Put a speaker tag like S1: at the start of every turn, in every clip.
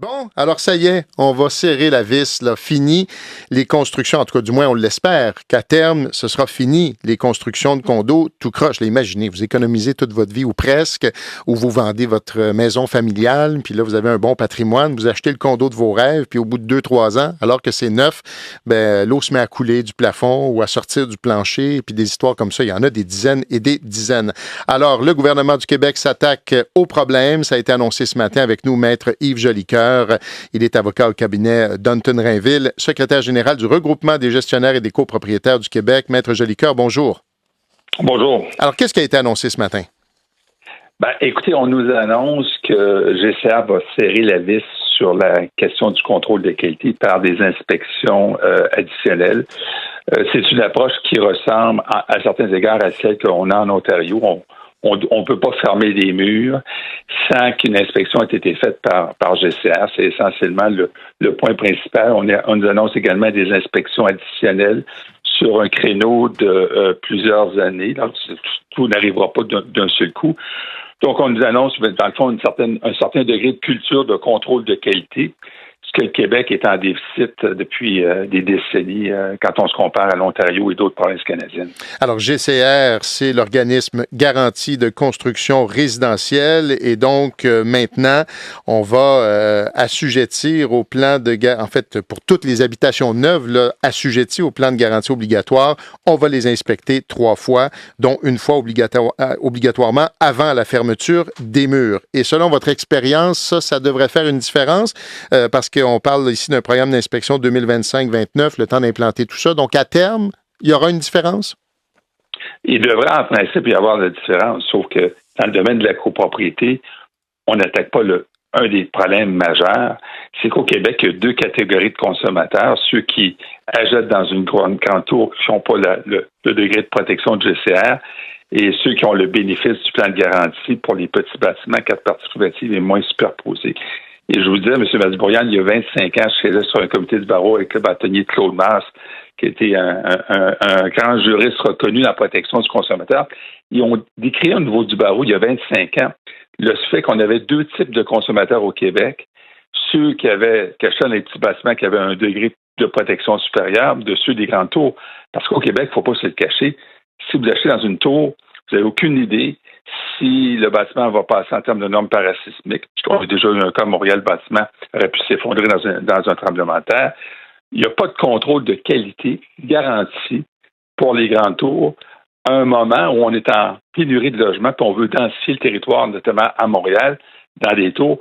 S1: Bon, alors ça y est, on va serrer la vis, là, fini les constructions, en tout cas du moins on l'espère, qu'à terme, ce sera fini les constructions de condos tout croche. Là, imaginez, vous économisez toute votre vie ou presque, ou vous vendez votre maison familiale, puis là vous avez un bon patrimoine, vous achetez le condo de vos rêves, puis au bout de 2-3 ans, alors que c'est neuf, ben l'eau se met à couler du plafond ou à sortir du plancher, puis des histoires comme ça, il y en a des dizaines et des dizaines. Alors, le gouvernement du Québec s'attaque au problème, ça a été annoncé ce matin avec nous, Maître Yves Jolicoeur. Il est avocat au cabinet Dunton-Rainville, secrétaire général du regroupement des gestionnaires et des copropriétaires du Québec. Maître Jolicoeur, bonjour.
S2: Bonjour.
S1: Alors, qu'est-ce qui a été annoncé ce matin?
S2: Écoutez, on nous annonce que GCA va serrer la vis sur la question du contrôle de qualité par des inspections additionnelles. C'est une approche qui ressemble à certains égards à celle qu'on a en Ontario. On ne peut pas fermer des murs sans qu'une inspection ait été faite par GCR. C'est essentiellement le point principal. On nous annonce également des inspections additionnelles sur un créneau de plusieurs années. Donc, tout n'arrivera pas d'un seul coup. Donc, on nous annonce, dans le fond, un certain degré de culture de contrôle de qualité, ce que le Québec est en déficit depuis des décennies quand on se compare à l'Ontario et d'autres provinces canadiennes.
S1: Alors, GCR, c'est l'organisme garanti de construction résidentielle et donc maintenant, on va assujettir au plan de... En fait, pour toutes les habitations neuves, là, assujetties au plan de garantie obligatoire, on va les inspecter 3 fois, dont une fois obligatoirement avant la fermeture des murs. Et selon votre expérience, ça devrait faire une différence parce qu'on parle ici d'un programme d'inspection 2025-29, le temps d'implanter tout ça. Donc, à terme, il y aura une différence?
S2: Il devrait, en principe, y avoir de la différence, sauf que dans le domaine de la copropriété, on n'attaque pas un des problèmes majeurs, c'est qu'au Québec, il y a 2 catégories de consommateurs, ceux qui achètent dans une grande tour qui n'ont pas le degré de protection de GCR et ceux qui ont le bénéfice du plan de garantie pour les petits bâtiments, 4 parties privatives et moins superposés. Et je vous dis, M. Masbourian, il y a 25 ans, je faisais sur un comité de barreau avec le bâtonnier de Claude Mars, qui était un grand juriste reconnu dans la protection du consommateur. Ils ont décrit au niveau du barreau, il y a 25 ans, le fait qu'on avait 2 types de consommateurs au Québec. Ceux qui achetaient dans les petits bâtiments qui avaient un degré de protection supérieur de ceux des grandes tours. Parce qu'au Québec, il ne faut pas se le cacher. Si vous achetez dans une tour, vous n'avez aucune idée si le bâtiment va passer en termes de normes parasismiques. On a déjà eu un cas à Montréal, le bâtiment aurait pu s'effondrer dans un tremblement de terre. Il n'y a pas de contrôle de qualité garanti pour les grandes tours à un moment où on est en pénurie de logements et on veut densifier le territoire, notamment à Montréal, dans des tours.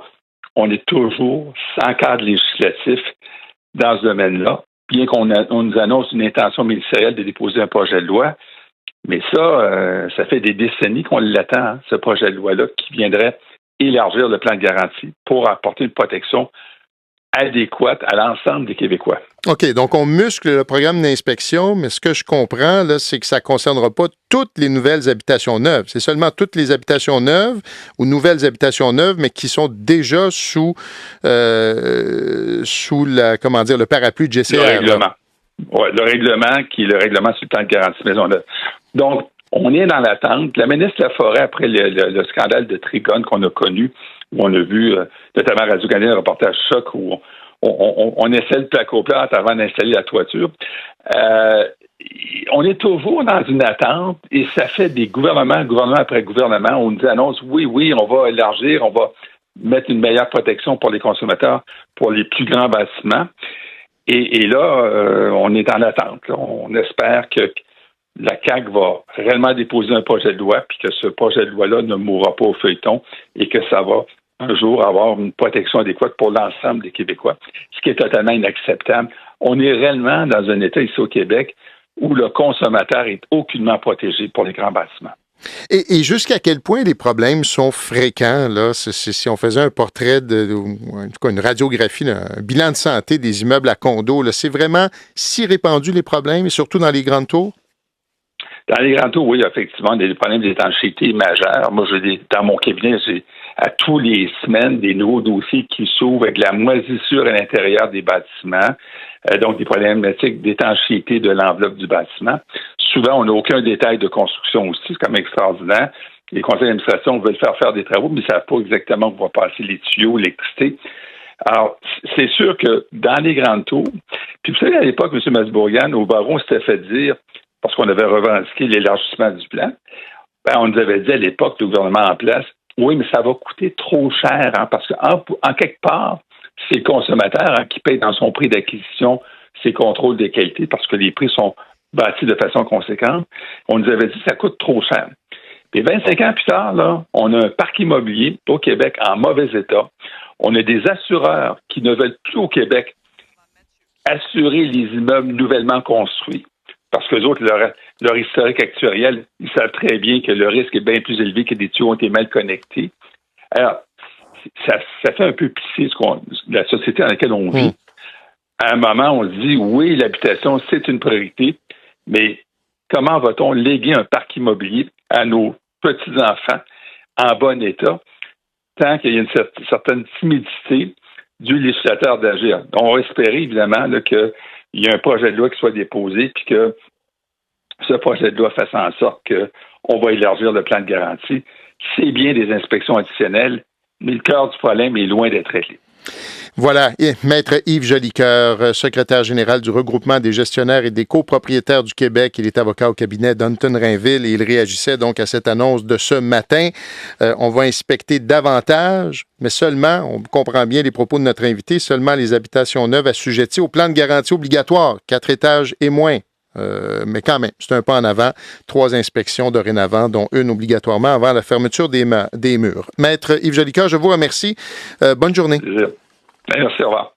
S2: On est toujours sans cadre législatif dans ce domaine-là, bien qu'on nous annonce une intention ministérielle de déposer un projet de loi. Mais ça fait des décennies qu'on l'attend, ce projet de loi-là, qui viendrait élargir le plan de garantie pour apporter une protection adéquate à l'ensemble des Québécois.
S1: OK, donc on muscle le programme d'inspection, mais ce que je comprends, là, c'est que ça ne concernera pas toutes les nouvelles habitations neuves. C'est seulement toutes les habitations neuves ou nouvelles habitations neuves, mais qui sont déjà sous le parapluie de GCR.
S2: Le règlement. Oui, le règlement qui est le règlement sur le plan de garantie maison neuve. Donc, on est dans l'attente. La ministre de la Forêt, après le scandale de Trigone qu'on a connu, où on a vu, notamment Radio-Canada, un reportage choc où on essaie le placo-plate avant d'installer la toiture. On est toujours dans une attente et ça fait des gouvernement après gouvernement. On nous annonce, oui, on va élargir, on va mettre une meilleure protection pour les consommateurs, pour les plus grands bâtiments. Et là, on est en attente. Là. On espère que la CAQ va réellement déposer un projet de loi, puis que ce projet de loi-là ne mourra pas au feuilleton et que ça va un jour avoir une protection adéquate pour l'ensemble des Québécois, ce qui est totalement inacceptable. On est réellement dans un État ici au Québec où le consommateur est aucunement protégé pour les grands bâtiments.
S1: Et jusqu'à quel point les problèmes sont fréquents, là, si on faisait un portrait, en tout cas une radiographie, là, un bilan de santé des immeubles à condos, là, c'est vraiment si répandu les problèmes, et surtout dans les grandes tours?
S2: Dans les grandes tours, oui, effectivement, des problèmes d'étanchéité majeurs. Moi, dans mon cabinet, j'ai à tous les semaines des nouveaux dossiers qui s'ouvrent avec la moisissure à l'intérieur des bâtiments, donc des problématiques d'étanchéité de l'enveloppe du bâtiment. Souvent, on n'a aucun détail de construction aussi, c'est comme extraordinaire. Les conseils d'administration veulent faire des travaux, mais ils ne savent pas exactement où va passer les tuyaux, l'électricité. Alors, c'est sûr que dans les grandes tours, puis vous savez, à l'époque, M. Masbourian, au barreau, on s'était fait dire, parce qu'on avait revendiqué l'élargissement du plan, on nous avait dit à l'époque, le gouvernement en place, oui, mais ça va coûter trop cher, parce qu'en quelque part, c'est le consommateur qui paye dans son prix d'acquisition ses contrôles de qualité parce que les prix sont bâtis de façon conséquente. On nous avait dit que ça coûte trop cher. Puis 25 ans plus tard, là, on a un parc immobilier au Québec en mauvais état. On a des assureurs qui ne veulent plus au Québec assurer les immeubles nouvellement construits. Parce que les autres, leur historique actuel, ils savent très bien que le risque est bien plus élevé que des tuyaux ont été mal connectés. Alors, ça fait un peu pisser la société dans laquelle on vit. À un moment, on se dit, oui, l'habitation, c'est une priorité, mais comment va-t-on léguer un parc immobilier à nos petits-enfants en bon état tant qu'il y a une certaine timidité du législateur d'agir? On va espérer, évidemment, qu'il y ait un projet de loi qui soit déposé puis que ce projet de loi fasse en sorte qu'on va élargir le plan de garantie. C'est bien des inspections additionnelles, mais le cœur du problème est loin d'être réglé.
S1: Voilà, Maître Yves Jolicoeur, secrétaire général du regroupement des gestionnaires et des copropriétaires du Québec. Il est avocat au cabinet d'Anton Rainville et il réagissait donc à cette annonce de ce matin. On va inspecter davantage, mais seulement, on comprend bien les propos de notre invité, seulement les habitations neuves assujetties au plan de garantie obligatoire, 4 étages et moins. Mais quand même, c'est un pas en avant. 3 inspections dorénavant, dont une obligatoirement avant la fermeture des murs. Maître Yves Jolicoeur, je vous remercie. Bonne journée.
S2: Merci, au revoir.